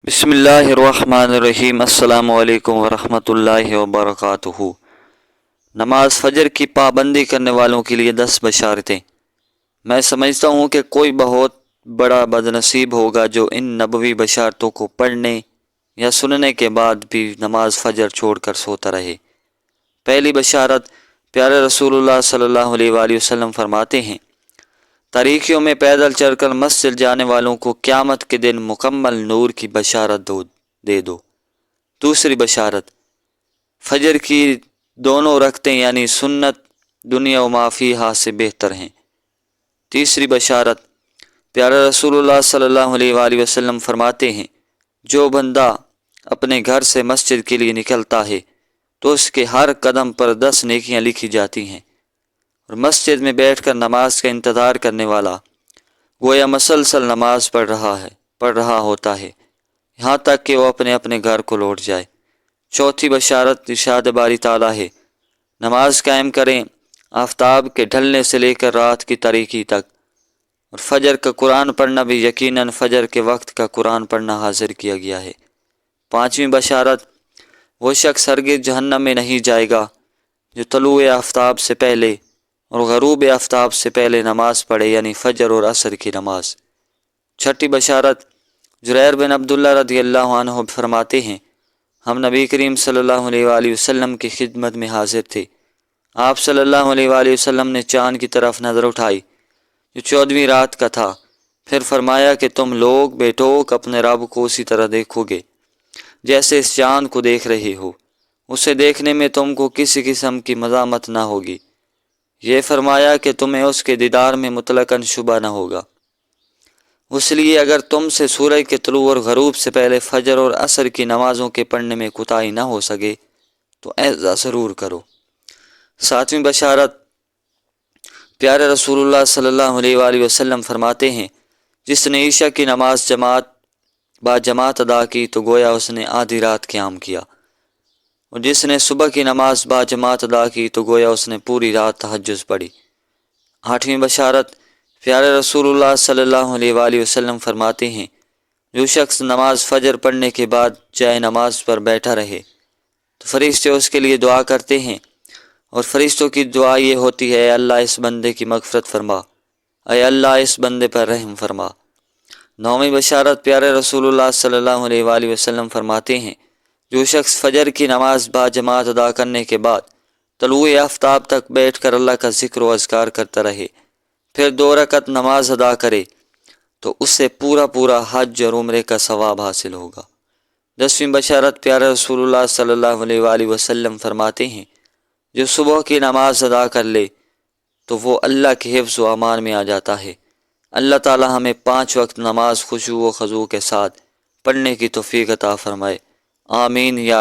बिस्मिल्लाहिर्रहमानिर्रहीम। अस्सलाम वालेकुम वरहमतुल्लाहि वबरकातुहू। नमाज फ़जर की पाबंदी करने वालों के लिए 10 बशारतें। मैं समझता हूँ कि कोई बहुत बड़ा बदनसीब होगा जो इन नबवी बशारतों को पढ़ने या सुनने के बाद भी नमाज फ़जर छोड़कर सोता रहे। पहली बशारत, प्यारे रसूलुल्लाह सल्लल्लाहु अलैहि वसल्लम फरमाते हैं, तारीखियों में पैदल चलकर मस्जिद जाने वालों को क़यामत के दिन मुकम्मल नूर की बशारत दे दो। दूसरी बशारत, फजर की दोनों रखते यानी सुन्नत दुनिया व माफ़ीहा से बेहतर हैं। तीसरी बशारत, प्यारा रसूलुल्लाह सल्लल्लाहु अलैहि वसल्लम फरमाते हैं, जो बंदा अपने घर से मस्जिद के लिए निकलता है तो उसके हर कदम पर 10 नेकियां लिखी जाती हैं, और मस्जिद में बैठकर नमाज का इंतज़ार करने वाला गोया मसलसल नमाज पढ़ रहा होता है, यहाँ तक कि वो अपने अपने घर को लौट जाए। चौथी बशारत इरशाद बारी ताला है, नमाज कायम करें आफताब के ढलने से लेकर रात की तारीकी तक, और फजर का कुरान पढ़ना भी यकीनन फजर के वक्त का कुरान पढ़ना हाजिर किया गया है। पाँचवीं बशारत, वो शख्स हरगिज़ जहन्नम में नहीं जाएगा जो तलुए आफताब से पहले और गरूब आफताब से पहले नमाज पढ़े यानी फजर और असर की नमाज। छठी बशारत, जुरैर बिन अब्दुल्ला रज़ियल्लाहु अन्हु फरमाते हैं, हम नबी करीम सल्लल्लाहु अलैहि वसल्लम की खिदमत में हाजिर थे। आप सल्लल्लाहु अलैहि वसल्लम ने चाँद की तरफ नज़र उठाई जो 14वीं रात का था, फिर फरमाया कि तुम लोग बेटोक अपने रब को उसी तरह देखोगे जैसे इस चाँद को देख रहे हो, उसे देखने में तुमको किसी किस्म की मज़ामत ना होगी। ये फरमाया कि तुम्हें उसके दीदार में मुतलकन शुबा न होगा। इसलिए अगर तुमसे सूरज के तुलू और गरूब से पहले फजर और असर की नमाज़ों के पढ़ने में कोताही न हो सके तो ऐसा ज़रूर करो। सातवीं बशारत, प्यारे रसूलुल्लाह सल्लल्लाहु अलैहि वसल्लम फरमाते हैं, जिसने ईशा की नमाज जमात अदा की तो गोया उसने आधी रात क़याम किया, और जिसने सुबह की नमाज जमात अदा की तो गोया उसने पूरी रात तहज्जुद पढ़ी। आठवीं बशारत, प्यारे रसूलुल्लाह सल्लल्लाहु अलैहि वसल्लम फरमाते हैं, जो शख्स नमाज फ़जर पढ़ने के बाद चाहे नमाज पर बैठा रहे तो फरिश्ते उसके लिए दुआ करते हैं, और फरिश्तों की दुआ ये होती है, अल्लाह इस बंदे की मग़फ़िरत फरमा, अय अल्लाह इस बंदे पर रहम फरमा। नौवीं बशारत, प्यारे रसूलुल्लाह सल्लल्लाहु अलैहि वसल्लम फरमाते हैं, जो शख्स फ़जर की नमाज जमात अदा करने के बाद तलुए आफताब तक बैठ कर अल्लाह का ज़िक्र व अज़कार करता रहे, फिर 2 रकत नमाज अदा करे तो उससे पूरा हज और उम्रे का सवाब हासिल होगा। 10वीं बशारत, प्यारे रसूलुल्लाह सल्लल्लाहु अलैहि वसल्लम फरमाते हैं, जो सुबह की नमाज अदा कर ले तो वो अल्लाह के हिफ्ज़ व अमान में आ जाता है। अल्लाह ताला हमें 5 वक्त नमाज खुशू व खज़ू के साथ पढ़ने की तौफ़ीक़ अता फ़रमाए। आमीन या